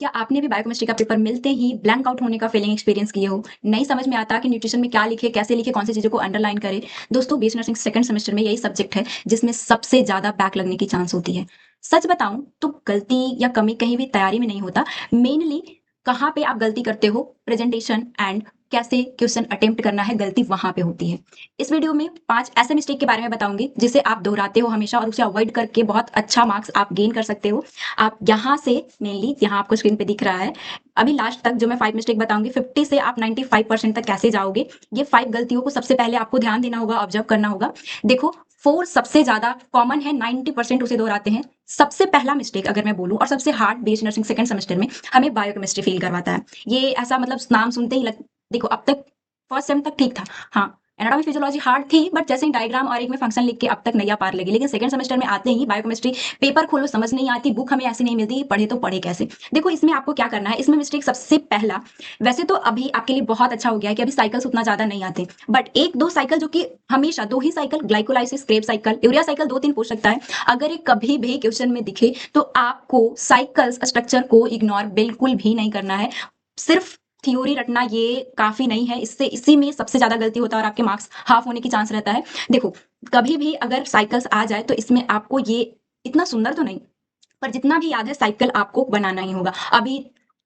क्या आपने भी बायोकेमिस्ट्री का पेपर मिलते ही ब्लैंक आउट होने का फीलिंग एक्सपीरियंस किए हो? नहीं समझ में आता कि न्यूट्रिशन में क्या लिखे, कैसे लिखे, कौन सी चीज़ों को अंडरलाइन करें? दोस्तों, बीएससी नर्सिंग सेकंड सेमेस्टर में यही सब्जेक्ट है जिसमें सबसे ज़्यादा बैक लगने की चांस होती है। सच बताऊँ तो गलती या कमी कहीं भी तैयारी में नहीं होता, मेनली कहाँ पे आप गलती करते हो, प्रेजेंटेशन एंड कैसे क्वेश्चन अटेम्प्ट करना है, गलती वहाँ पे होती है। इस वीडियो में 5 ऐसे मिस्टेक के बारे में बताऊँगी जिसे आप दोहराते हो हमेशा और उसे अवॉइड करके बहुत अच्छा मार्क्स आप गेन कर सकते हो। आप यहाँ से मेनली यहाँ आपको स्क्रीन पे दिख रहा है, अभी लास्ट तक जो मैं 5 मिस्टेक बताऊँगी 50 से आप 95% तक कैसे जाओगे, ये 5 गलतियों को सबसे पहले आपको ध्यान देना होगा, ऑब्जर्व करना होगा। देखो 4 सबसे ज़्यादा कॉमन है, 90% उसे दोहराते हैं। सबसे पहला मिस्टेक अगर मैं बोलूँ और सबसे hard BSc nursing second semester में हमें बायोकेमिस्ट्री फ़ील करवाता है। ये ऐसा मतलब नाम सुनते ही लग देखो अब तक फर्स्ट सेम तक ठीक था। हाँ, एनाटॉमी फिजियोलॉजी हार्ड थी बट जैसे ही डायग्राम और एक में फंक्शन लिख के अब तक नैया पार लगी। लेकिन सेकंड सेमेस्टर में आते ही बायोकेमिस्ट्री पेपर खोलो समझ नहीं आती, बुक हमें ऐसी नहीं मिलती, पढ़े तो पढ़े कैसे? देखो इसमें आपको क्या करना है, इसमें मिस्टेक सबसे पहला वैसे तो अभी आपके लिए बहुत अच्छा हो गया है कि अभी साइकिल्स उतना ज़्यादा नहीं आते, बट 1-2 साइकिल जो कि हमेशा 2 ही cycle glycolysis, Krebs cycle, urea cycle 2-3 पूछ सकता है। अगर ये कभी भी क्वेश्चन में दिखे तो आपको साइकिल्स स्ट्रक्चर को इग्नोर बिल्कुल भी नहीं करना है। सिर्फ थ्योरी रटना ये काफ़ी नहीं है, इससे इसी में सबसे ज़्यादा गलती होता है और आपके मार्क्स हाफ होने की चांस रहता है। देखो, कभी भी अगर साइकिल्स आ जाए तो इसमें आपको ये इतना सुंदर तो नहीं, पर जितना भी याद है साइकिल आपको बनाना ही होगा। अभी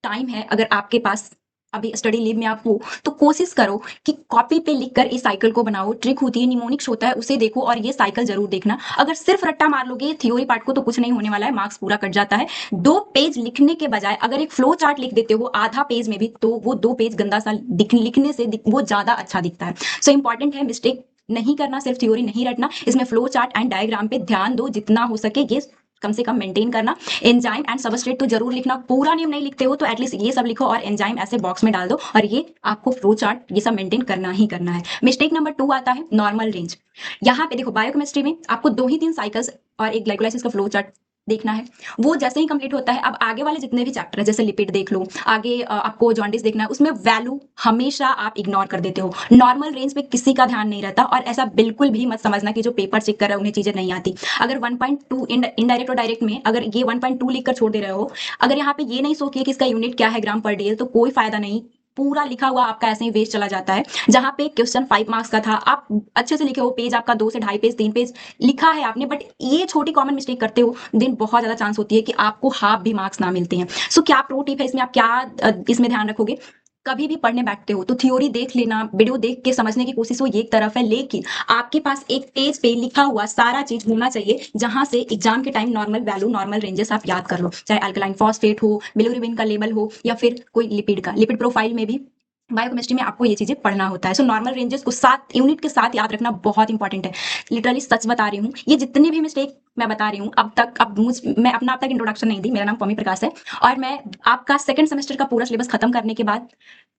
टाइम है, अगर आपके पास अभी स्टडी लीव में आप हो तो कोशिश करो कि कॉपी पे लिख कर इस साइकिल को बनाओ। ट्रिक होती है, निमोनिक्स होता है, उसे देखो और ये साइकिल जरूर देखना। अगर सिर्फ रट्टा मार लोगे थ्योरी पार्ट को तो कुछ नहीं होने वाला है, मार्क्स पूरा कट जाता है। 2 पेज लिखने के बजाय अगर एक फ्लो चार्ट लिख देते हो आधा पेज में भी तो वो 2 पेज गंदा सा लिखने से वो ज्यादा अच्छा दिखता है। सो इंपॉर्टेंट है मिस्टेक नहीं करना, सिर्फ थ्योरी नहीं रटना, इसमें फ्लो चार्ट एंड डायग्राम पे ध्यान दो, जितना हो सके ये कम से कम मेंटेन करना। एंजाइम एंड सबस्ट्रेट तो जरूर लिखना, पूरा नेम नहीं लिखते हो तो एटलीस्ट ये सब लिखो और एंजाइम ऐसे बॉक्स में डाल दो और ये आपको फ्लो चार्ट ये सब मेंटेन करना ही करना है। मिस्टेक नंबर 2 आता है नॉर्मल रेंज। यहाँ पे देखो बायोकेमिस्ट्री में आपको 2 ही 3 साइकिल्स और एक ग्लाइकोलाइसिस का फ्लो चार्ट देखना है। वो जैसे ही कंप्लीट होता है अब आगे वाले जितने भी चैप्टर है जैसे लिपिड देख लो, आगे आपको जॉन्डिस देखना है, उसमें वैल्यू हमेशा आप इग्नोर कर देते हो। नॉर्मल रेंज पे किसी का ध्यान नहीं रहता और ऐसा बिल्कुल भी मत समझना कि जो पेपर चेक कर रहा है उन्हें चीजें नहीं आती। अगर 1.2 इनडायरेक्ट और डायरेक्ट में अगर ये 1.2 लिख कर छोड़ दे रहे हो, अगर यहाँ पे ये नहीं सोचिए कि इसका यूनिट क्या है ग्राम पर डीएल, तो कोई फायदा नहीं, पूरा लिखा हुआ आपका ऐसे ही वेस्ट चला जाता है। जहां पे क्वेश्चन 5 मार्क्स का था आप अच्छे से लिखे हो, पेज आपका 2 से ढाई पेज 3 पेज लिखा है आपने, बट ये छोटी कॉमन मिस्टेक करते हो देन बहुत ज्यादा चांस होती है कि आपको हाफ भी मार्क्स ना मिलते हैं। सो क्या प्रो टिप है इसमें, आप क्या इसमें ध्यान रखोगे, कभी भी पढ़ने बैठते हो तो थ्योरी देख लेना, वीडियो देख के समझने की कोशिश वो एक तरफ है, लेकिन आपके पास एक पेज पे लिखा हुआ सारा चीज होना चाहिए जहां से एग्जाम के time normal value normal ranges आप याद कर लो, चाहे अल्कलाइन फॉस्फेट हो, बिलिरुबिन का लेवल हो या फिर कोई लिपिड का, लिपिड प्रोफाइल में भी बायोकेमिस्ट्री में आपको ये चीजें पढ़ना होता है। सो नॉर्मल रेंजेस को 7 यूनिट के साथ याद रखना बहुत इंपॉर्टेंट है। लिटरली सच बता रही हूँ, ये जितने भी मिस्टेक मैं बता रही हूँ अब तक, अब मैं अपना अब तक इंट्रोडक्शन नहीं दी, मेरा नाम पमी प्रकाश है और मैं आपका सेकंड सेमेस्टर का पूरा सिलेबस खत्म करने के बाद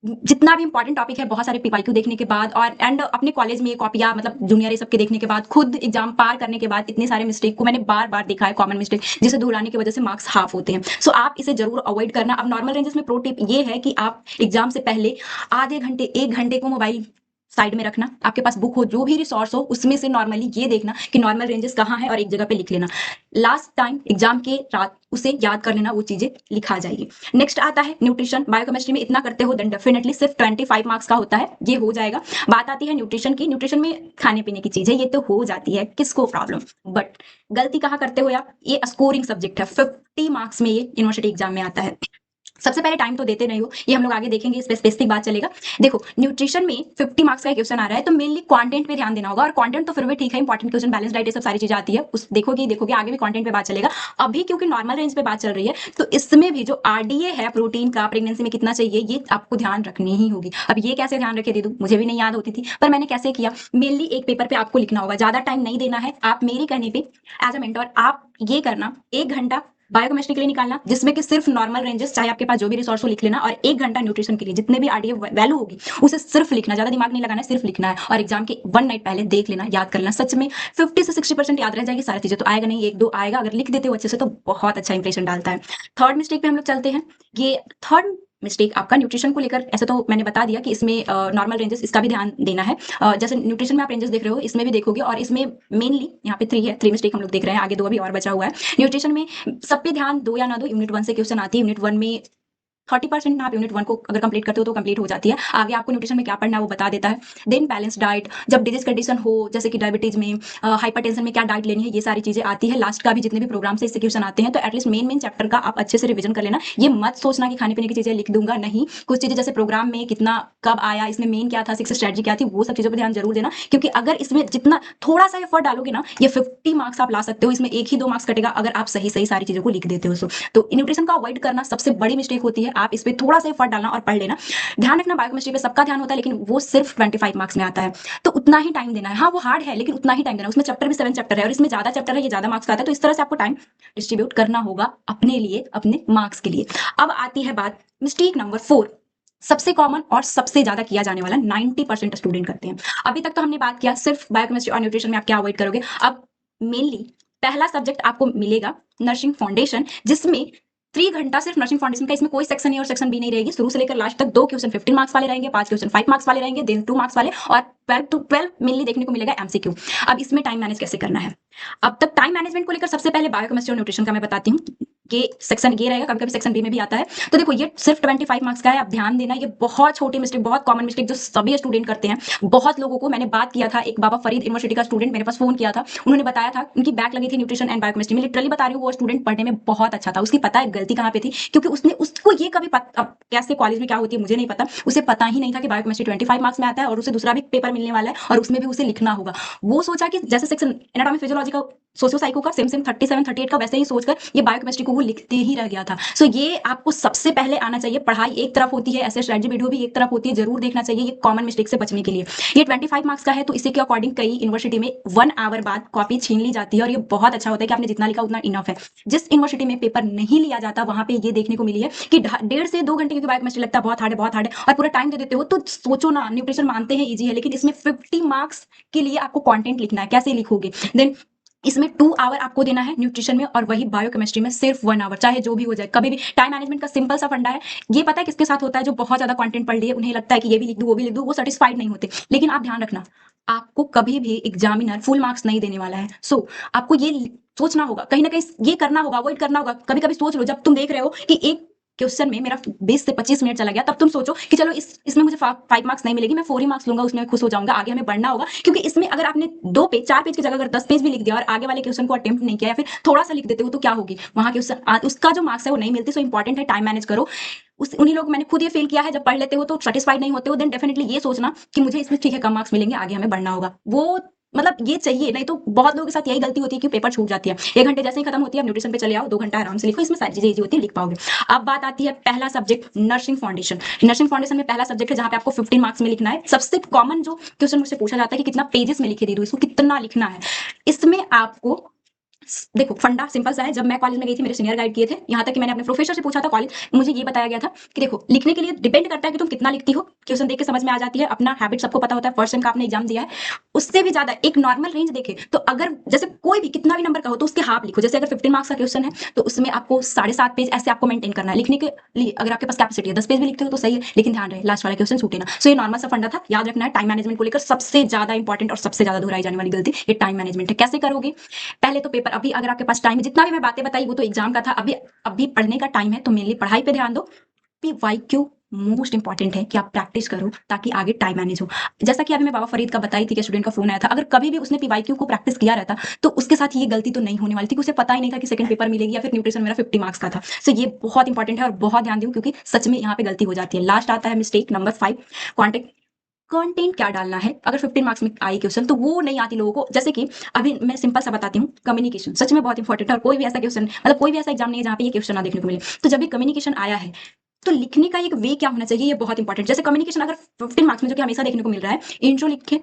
जितना भी इंपॉर्टेंट टॉपिक है बहुत सारे पीवाईक्यू देखने के बाद और एंड अपने कॉलेज में कॉपियां मतलब जूनियर ये सब के देखने के बाद, खुद एग्जाम पार करने के बाद इतने सारे मिस्टेक को मैंने बार बार देखा है, कॉमन मिस्टेक जिसे दोहराने की वजह से मार्क्स हाफ होते हैं। सो आप इसे जरूर अवॉइड करना। अब नॉर्मल रेंजेस में प्रो टिप ये है कि आप एग्जाम से पहले आधे घंटे 1 घंटे को मोबाइल साइड में रखना, आपके पास बुक हो जो भी रिसोर्स हो उसमें से नॉर्मली ये देखना कि नॉर्मल रेंजेस कहाँ है और एक जगह पे लिख लेना। लास्ट टाइम एग्जाम के रात उसे याद कर लेना, वो चीजें लिखा जाएगी। नेक्स्ट आता है न्यूट्रिशन। बायोकेमिस्ट्री में इतना करते हो देन डेफिनेटली सिर्फ 25 मार्क्स का होता है, ये हो जाएगा। बात आती है न्यूट्रिशन की। न्यूट्रिशन में खाने पीने की चीज है, ये तो हो जाती है, किसको प्रॉब्लम, बट गलती कहाँ करते हो आप, ये स्कोरिंग सब्जेक्ट है, 50 मार्क्स में ये यूनिवर्सिटी एग्जाम में आता है। सबसे पहले टाइम तो देते नहीं हो, ये हम लोग आगे देखेंगे, इस पे स्पेसिफिक बात चलेगा। देखो न्यूट्रिशन में 50 मार्क्स का क्वेश्चन आ रहा है तो मेनली कंटेंट पे ध्यान देना होगा, और कंटेंट तो फिर भी ठीक है, इंपॉर्टेंट क्वेश्चन, बैलेंस डाइट, ये सब सारी चीजें आती है, उस देखोगे देखोगे आगे भी कंटेंट पे बात चलेगा। अभी क्योंकि नॉर्मल रेंज पे बात चल रही है तो इसमें भी जो आरडीए है प्रोटीन का प्रेगनेंसी में कितना चाहिए ये आपको ध्यान रखनी ही होगी। अब ये कैसे ध्यान रखे दीदू, मुझे भी नहीं याद होती थी, पर मैंने कैसे किया, मेनली एक पेपर पे आपको लिखना होगा, ज्यादा टाइम नहीं देना है, आप मेरे कहने पे एज अ मेंटर आप ये करना, 1 घंटा बायोकेमिस्ट्री के लिए निकालना जिसमें कि सिर्फ नॉर्मल रेंजेस चाहे आपके पास जो भी रिसोर्स हो लिख लेना, और 1 घंटा न्यूट्रिशन के लिए जितने भी आरडीए वैल्यू होगी उसे सिर्फ लिखना, ज्यादा दिमाग नहीं लगाना है, सिर्फ लिखना है, और एग्जाम के 1 नाइट पहले देख लेना, याद कर लेना, सच में 50 से 60% याद रह जाएगी, सारी चीजें तो आएगा नहीं, 1-2 आएगा, अगर लिख देते हो अच्छे से तो बहुत अच्छा इंप्रेशन डालता है। थर्ड मिस्टेक पे हम लोग चलते हैं। ये थर्ड मिस्टेक आपका न्यूट्रिशन को लेकर, ऐसे तो मैंने बता दिया कि इसमें नॉर्मल रेंजेस इसका भी ध्यान देना है। जैसे न्यूट्रिशन में आप रेंजेस देख रहे हो इसमें भी देखोगे, और इसमें मेनली यहाँ पे 3 है, 3 मिस्टेक हम लोग देख रहे हैं, आगे 2 अभी और बचा हुआ है। न्यूट्रिशन में सब पे ध्यान दो या ना दो, यूनिट 1 से क्वेश्चन आती है, यूनिट 1 में 30% आप यूनिट 1 को अगर कंप्लीट करते हो तो कंप्लीट हो जाती है। आगे आपको न्यूट्रिशन में क्या पढ़ना है वो बता देता है। देन बैलेंस डाइट, जब डिजीज कंडीशन हो जैसे कि डायबिटीज में, हाइपरटेंशन में क्या डाइट लेनी है, ये सारी चीजें आती है। लास्ट का भी जितने भी प्रोग्राम से इससे क्वेश्चन आते हैं, तो एटलीस्ट मेन चैप्टर का आप अच्छे से रिवीजन कर लेना। ये मत सोचना कि खाने पीने की चीजें लिख दूंगा, नहीं। कुछ चीजें जैसे प्रोग्राम में कितना कब आया, इसमें मेन क्या था, 6 स्ट्रेटजी क्या थी, वो सब चीजों पर ध्यान जरूर देना। क्योंकि अगर इसमें जितना थोड़ा सा एफर्ट डालोगे ना, ये 50 मार्क्स आप ला सकते हो। इसमें 1 ही 2 मार्क्स कटेगा अगर आप सही सही सारी चीजों को लिख देते हो। तो न्यूट्रिशन का अवॉइड करना सबसे बड़ी मिस्टेक होती है। आप इस पे थोड़ा सा एफर्ट डालना और पढ़ लेना। ध्यान रखना, बायोकेमिस्ट्री पे सबका ध्यान होता है, लेकिन वो सिर्फ 25 मार्क्स में आता है, तो उतना ही टाइम देना है। हाँ, वो हार्ड है, लेकिन उतना ही टाइम देना है। उसमें चैप्टर भी 7 चैप्टर है और इसमें ज्यादा चैप्टर है, ये ज्यादा मार्क्स का आता है, तो इस तरह से आपको टाइम डिस्ट्रीब्यूट करना होगा अपने लिए, अपने मार्क्स के लिए। अब आती है बात मिस्टेक नंबर 4, सबसे कॉमन और सबसे ज्यादा किया जाने वाला, 90% स्टूडेंट करते हैं। अभी तक तो हमने बात किया सिर्फ बायोकेमिस्ट्री और न्यूट्रिशन में आप क्या अवॉइड करोगे। अब मेनली पहला सब्जेक्ट आपको मिलेगा नर्सिंग फाउंडेशन, जिसमें 3 घंटा सिर्फ नर्सिंग फाउंडेशन का। इसमें कोई सेक्शन ए और सेक्शन बी नहीं रहेगी। शुरू से लेकर लास्ट तक 2 क्वेश्चन 15 मार्क्स वाले रहेंगे, 5 क्वेश्चन 5 मार्क्स वाले रहेंगे, देन 2 मार्क्स वाले, और 12 to 12 मेनली देखने को मिलेगा एमसीक्यू। अब इसमें टाइम मैनेज कैसे करना है। अब तक टाइम मैनेजमेंट को लेकर सबसे पहले बायोकेमिस्ट्री और न्यूट्रिशन का मैं बताती हूँ। ये सेक्शन ए रहेगा, कभी कभी सेक्शन बी में भी आता है। तो देखो, ये सिर्फ 25 मार्क्स का है, आप ध्यान देना। ये बहुत छोटी मिस्टेक, बहुत कॉमन मिस्टेक जो सभी स्टूडेंट करते हैं। बहुत लोगों को मैंने बात किया था, एक बाबा फरीद यूनिवर्सिटी का स्टूडेंट मेरे पास फोन किया था, उन्होंने बताया था उनकी बैक लगी थी न्यूट्रिशन एंड बायोकेमिस्ट्री में। लिटरली बता रही हूँ, वो स्टूडेंट पढ़ने में बहुत अच्छा था। उसकी पता है गलती कहाँ पे थी, क्योंकि उसने उसको ये कभी कैसे कॉलेज में क्या होती है मुझे नहीं पता, उसे पता ही नहीं था कि बायोकेमिस्ट्री 25 मार्क्स में आता है और उसे दूसरा भी पेपर मिलने वाला है और उसमें भी उसे लिखना होगा। वो सोचा कि जैसे सेक्शन एनाटॉमी फिजियोलॉजी का, सोशियो साइको का सेम 37 38 का, वैसे ही सोचकर ये बायोकेमिस्ट्री को वो लिखते ही रह गया था। सो ये आपको सबसे पहले आना चाहिए। पढ़ाई एक तरफ होती है, ऐसे स्ट्रेटजी वीडियो भी एक तरफ होती है, जरूर देखना चाहिए ये कॉमन मिस्टेक से बचने के लिए। ये 25 मार्क्स का है, तो इसी के अकॉर्डिंग कई यूनिवर्सिटी में 1 आवर बाद कॉपी छीन ली जाती है, और ये बहुत अच्छा होता है कि आपने जितना लिखा उतना इनफ है। जिस यूनिवर्सिटी में पेपर नहीं लिया जाता, वहां पे ये देखने को मिली है कि 1.5 से 2 घंटे की बायोकेमिस्ट्री लगता है बहुत हार्ड है, बहुत हार्ड है, और पूरा टाइम दे देते हो। तो सोचो ना, न्यूट्रिशन मानते हैं इजी है, लेकिन इसमें 50 मार्क्स के लिए आपको कंटेंट लिखना है, कैसे लिखोगे। देन इसमें 2 आवर आपको देना है न्यूट्रिशन में, और वही बायोकेमिस्ट्री में सिर्फ 1 आवर, चाहे जो भी हो जाए। कभी भी टाइम मैनेजमेंट का सिंपल सा फंडा है। ये पता है किसके साथ होता है, जो बहुत ज्यादा कंटेंट पढ़ लिए, उन्हें लगता है कि ये भी लिख दूं वो भी लिख दूं, वो सेटिस्फाइड नहीं होते। लेकिन आप ध्यान रखना, आपको कभी भी एग्जामिनर फुल मार्क्स नहीं देने वाला है। सो आपको ये सोचना होगा, कहीं ना कहीं ये करना होगा, अवॉइड करना होगा। कभी कभी सोच लो, जब तुम देख रहे हो कि एक क्वेश्चन में मेरा 20 से 25 मिनट चला गया, तब तुम सोचो कि चलो इसमें मुझे 5 मार्क्स नहीं मिलेगी, मैं 4 ही मार्क्स लूंगा, उसमें खुश हो जाऊंगा, आगे हमें बढ़ना होगा। क्योंकि इसमें अगर आपने 2 पेज 4 पेज की जगह अगर 10 पेज भी लिख दिया और आगे वाले क्वेश्चन को अटेम्प्ट नहीं किया, या फिर थोड़ा सा लिख देते हो, तो क्या होगी, वहां क्वेश्चन उसका जो मार्क्स है वो नहीं मिलती। सो इंपॉर्टेंट है टाइम मैनेज करो। उन्हीं लोग, मैंने खुद ये फील किया है, जब पढ़ लेते हो तो सेटिस्फाइड नहीं होते हो, देन डेफिनेटली ये सोचना कि मुझे इसमें ठीक है कम मार्क्स मिलेंगे, आगे हमें बढ़ना होगा। वो मतलब ये चाहिए, नहीं तो बहुत लोगों के साथ यही गलती होती है कि पेपर छूट जाती है। 1 घंटे जैसे ही खत्म होती है, आप न्यूट्रिशन पे चले आओ, 2 घंटा आराम से लिखो, इसमें सारी चीजें इजी होती है, लिख पाओगे। अब बात आती है पहला subject nursing foundation. Nursing foundation में पहला सब्जेक्ट है जहां पे आपको 15 मार्क्स में लिखना है। सबसे कॉमन जो क्वेश्चन मुझसे पूछा जाता है कि कितना पेजेस में लिखे दे दो, इसको कितना लिखना है। इसमें आपको देखो, फंडा सिंपल सा है। जब मैं कॉलेज में गई थी, मेरे सीनियर गाइड किए थे, यहाँ तक कि मैंने अपने प्रोफेसर से पूछा था कॉलेज, मुझे ये बताया गया था कि देखो, लिखने के लिए डिपेंड करता है कि तुम कितना लिखती हो। क्वेश्चन देख के समझ में आ जाती है, अपना हैबिट सबको पता होता है, फर्स्ट सेम का आपने एग्जाम दिया है। उससे भी ज्यादा एक नॉर्मल रेंज देखे तो, अगर जैसे कोई भी कितना भी नंबर का हो तो उसके हाफ लिखो। जैसे अगर 15 मार्क्स का क्वेश्चन है तो उसमें आपको 7.5 पेज ऐसे आपको मेंटेन करना है लिखने के लिए। अगर आपके पास कैपेसिटी है 10 पेज भी लिखते हो तो सही है, लेकिन ध्यान रहे लास्ट वाला क्वेश्चन छूटे ना। सो ये नॉर्मल सा फंडा था, याद रखना है। टाइम मैनेजमेंट को लेकर सबसे ज्यादा इंपॉर्टेंट और सबसे ज्यादा दोहराई जाने वाली गलती ये टाइम मैनेजमेंट है। कैसे करोगे, पहले तो पेपर, अभी अगर आपके पास टाइम, जितना भी मैं बातें बताई वो तो एग्जाम का था, अभी पढ़ने का टाइम है, तो मेनली पढ़ाई पे ध्यान दो। पीवाईक्यू मोस्ट इंपॉर्टेंट है कि आप प्रैक्टिस करो ताकि आगे टाइम मैनेज हो। जैसा कि अभी मैं बाबा फरीद का बताई थी कि स्टूडेंट का फोन आया था, अगर कभी भी उसने पीवाईक्यू को प्रैक्टिस किया रहता तो उसके साथ ये गलती तो नहीं होने वाली थी कि उसे पता ही नहीं था कि सेकंड पेपर मिलेगी, या फिर न्यूट्रिशन मेरा 50 मार्क्स का था। सो ये बहुत इंपॉर्टेंट है और बहुत ध्यान दूं, क्योंकि सच में यहाँ पे गलती हो जाती है। लास्ट आता है मिस्टेक नंबर 5, कॉन्टेक्ट कंटेंट क्या डालना है। अगर 15 मार्क्स में आई क्वेश्चन तो वो नहीं आती लोगों को। जैसे कि अभी मैं सिंपल सा बताती हूँ, कम्युनिकेशन सच में बहुत इंपॉर्टेंट है, और कोई भी ऐसा क्वेश्चन, मतलब कोई भी ऐसा एग्जाम नहीं है जहाँ पे ये क्वेश्चन ना देखने को मिले। तो जब भी कम्युनिकेशन आया है तो लिखने का एक वे क्या होना चाहिए, ये बहुत इंपॉर्टेंट। जैसे कम्युनिकेशन अगर 15 मार्क्स में जो कि हमेशा देखने को मिल रहा है, इंट्रो लिखे,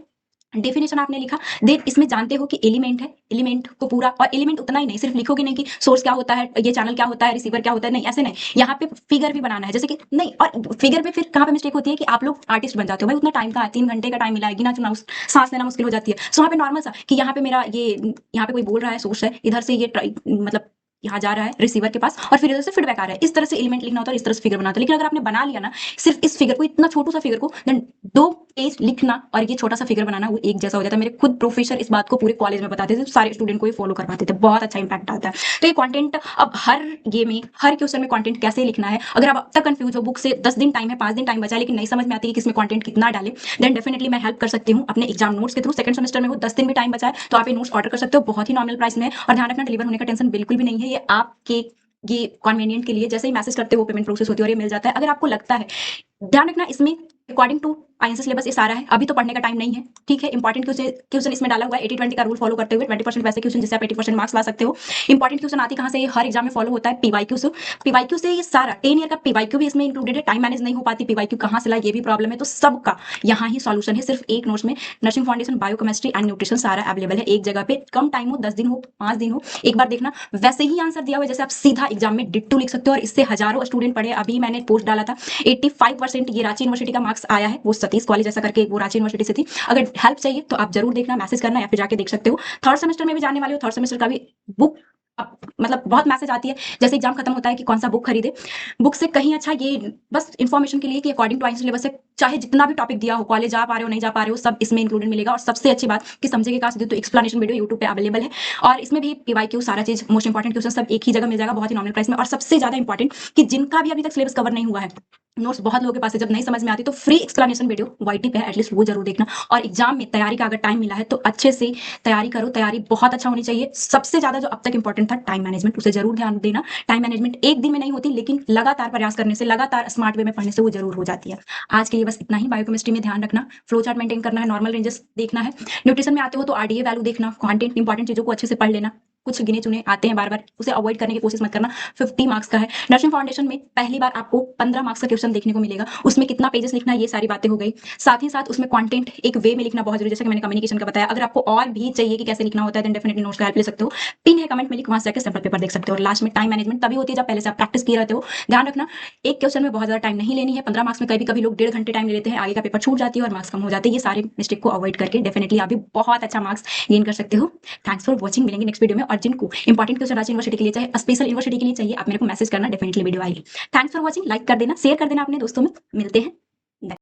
डेफिनेशन आपने लिखा, देन इसमें जानते हो कि एलिमेंट है, एलिमेंट को पूरा, और एलिमेंट उतना ही नहीं, सिर्फ लिखोगे नहीं कि सोर्स क्या होता है, ये चैनल क्या होता है, रिसीवर क्या होता है, नहीं ऐसे नहीं। यहाँ पे फिगर भी बनाना है, जैसे कि नहीं, और फिगर पे फिर कहाँ पे मिस्टेक होती है कि आप लोग आर्टिस्ट बन जाते हो। भाई उतना टाइम का, 3 घंटे का टाइम मिला है, गिना चुना सांस लेना मुश्किल हो जाती है। सो वहाँ पे नॉर्मल सा कि यहाँ पे मेरा ये, यहाँ पे कोई बोल रहा है, सोर्स है, इधर से ये मतलब यहाँ जा रहा है रिसीवर के पास और फिर इधर से फीडबैक आ रहा है। इस तरह से एलिमेंट लिखना होता है और इस तरह से फिगर बनाना होता है। लेकिन अगर आपने बना लिया ना सिर्फ इस फिगर को, इतना छोटू सा फिगर को, देन 2 पेज लिखना और ये छोटा सा फिगर बनाना वो एक जैसा हो जाता है। मेरे खुद प्रोफेसर इस बात को पूरे कॉलेज में बताते थे, तो सारे स्टूडेंट को ये फॉलो करवाते थे। बहुत अच्छा इंपैक्ट आता है। तो ये कंटेंट अब हर ये में हर क्वेश्चन में कंटेंट कैसे लिखना है, अगर आप अब तक कंफ्यूज हो, बुक से 10 दिन टाइम है, 5 दिन टाइम बचा है, लेकिन नहीं समझ में आती है कि इसमें कंटेंट कितना डालें, देन डेफिनेटली मैं हेल्प कर सकती हूँ अपने एग्जाम नोट्स के थ्रू। सेकंड सेमेस्टर में वो 10 दिन भी टाइम बचा है, तो आप ये नोट्स ऑर्डर कर सकते हो, बहुत ही नॉर्मल प्राइस में है। और ध्यान रखना, डिलीवर होने का टेंशन बिल्कुल भी नहीं है, ये आपके ये कन्वीनियंट के लिए, जैसे ही मैसेज करते हो वो पेमेंट प्रोसेस होती है और ये मिल जाता है। अगर आपको लगता है, ध्यान रखना इसमें अकॉर्डिंग टू आईएनसी सिलेबस ये सारा है, अभी तो पढ़ने का टाइम नहीं है, ठीक है। इंपॉर्टेंट क्वेश्चन इसमें डाला हुआ है, 80-20 का रूल फॉलो करते हुए 20% वैसे क्वेश्चन जिससे आप 80% मार्क्स ला सकते हो। इंपॉर्टेंट क्वेश्चन आती कहां से, ये हर एग्जाम में फॉलो होता है पीवाईक्यू से। पीवाईक्यू से ये सारा 10 ईयर का पीवाईक्यू भी इसमें इंक्लूडेड है। टाइम मैनेज नहीं हो पाती, पीवाईक्यू कहां से ला ये भी प्रॉब्लम है, तो सबका यहाँ ही सॉल्यूशन है। सिर्फ एक नोट्स में nursing foundation, biochemistry and nutrition सारा अवेलेबल है एक जगह पे। कम टाइम हो, 10 दिन हो, 5 दिन हो, एक बार देखना वैसे ही आंसर दिया हुआ है जैसे आप सीधा एग्जाम में डिट्टू लिख सकते हो। और इससे हजारों स्टूडेंट पढ़े, अभी मैंने पोस्ट डाला था 85% ये रांची यूनिवर्सिटी का मार्क्स आया है, वो सतीश कॉलेज ऐसा करके वो रांची यूनिवर्सिटी से थी। अगर हेल्प चाहिए तो आप जरूर देखना, मैसेज करना या फिर जाके देख सकते हो। थर्ड सेमेस्टर में भी जाने वाले हो, थर्ड सेमेस्टर का भी बुक मतलब बहुत मैसेज आती है जैसे एग्जाम खत्म होता है कि कौन सा बुक खरीदे। बुक से कहीं अच्छा ये बस इन्फॉर्मेशन के लिए कि अकॉर्डिंग टू आईएनसी सिलेबस से चाहे जितना भी टॉपिक दिया हो, कॉलेज जा पा रहे हो नहीं जा पा रहे हो, सब इसमें इंक्लूडेड मिलेगा। और सबसे अच्छी बात कि समझेगे कहां से, तो एक्सप्लेनेशन वीडियो यूट्यूब पे अवेलेबल है और इसमें भी पीवाईक्यू सारा चीज मोस्ट इंपॉर्टेंट क्वेश्चन सब एक ही जगह मिल जाएगा, बहुत ही नॉर्मल प्राइस में। और सबसे ज्यादा इंपॉर्टेंट कि जिनका भी अभी तक सिलेबस कवर नहीं हुआ है, नोट्स बहुत लोगों के पास है, जब नहीं समझ में आती तो फ्री एक्सप्लेनेशन वीडियो वाईटी पे है, एटलीस्ट वो जरूर देखना। और एग्जाम में तैयारी का अगर टाइम मिला है तो अच्छे से तैयारी करो, तैयारी बहुत अच्छा होनी चाहिए। सबसे ज्यादा जो अब तक इंपॉर्टेंट था टाइम मैनेजमेंट, उसे जरूर ध्यान देना। टाइम मैनेजमेंट एक दिन में नहीं होती, लेकिन लगातार प्रयास करने से, लगातार स्मार्ट वे में पढ़ने से वो जरूर हो जाती है। आज के लिए बस इतना ही। बायोकेमिस्ट्री में ध्यान रखना, फ्लो चार्ट मेंटेन करना है, नॉर्मल रेंजेस देखना है। न्यूट्रिशन में आते हो तो आरडीए वैल्यू देखना, कंटेंट इंपॉर्टेंट चीजों को अच्छे से पढ़ लेना। कुछ गिने चुने आते हैं बार बार, उसे अवॉइड करने की कोशिश मत करना। 50 मार्क्स का है। नर्सिंग फाउंडेशन में पहली बार आपको 15 मार्क्स का क्वेश्चन देखने को मिलेगा, उसमें कितना पेजेस लिखना है ये सारी बातें हो गई। साथ ही साथ उसमें कंटेंट एक वे में लिखना बहुत जरूरी है, जैसे कि मैंने कम्युनिकेशन का बताया। अगर आपको और भी चाहिए कि कैसे लिखना होता है, देन डेफिनेटली नोट्स का हेल्प ले सकते हो। पिन है कमेंट में, लिख वहां से जाकर सैंपल पेपर देख सकते हो। और लास्ट में टाइम मैनेजमेंट तभी होती है जब पहले से आप प्रैक्टिस किए रहते हो। ध्यान रखना, एक क्वेश्चन में बहुत ज्यादा टाइम नहीं लेनी है। 15 मार्क्स में कभी कभी लोग 1.5 घंटे टाइम ले लेते हैं, आगे का पेपर छूट जाती है और मार्क्स कम हो जाते हैं। ये सारे मिस्टेक को अवॉइड करके डेफिनेटली आप भी बहुत अच्छा मार्क्स गेन कर सकते हो। थैंक्स फॉर वॉचिंग, मिलेंगे नेक्स्ट वीडियो में। और जिनको इंपॉर्टेंट क्वेश्चन रांची यूनिवर्सिटी के लिए चाहे स्पेशल यूनिवर्सिटी के लिए चाहिए, आप मेरे को मैसेज करना, डेफिनेटली वीडियो आएगी। थैंक्स फॉर वॉचिंग, लाइक कर देना, शेयर कर देना अपने दोस्तों में। मिलते हैं।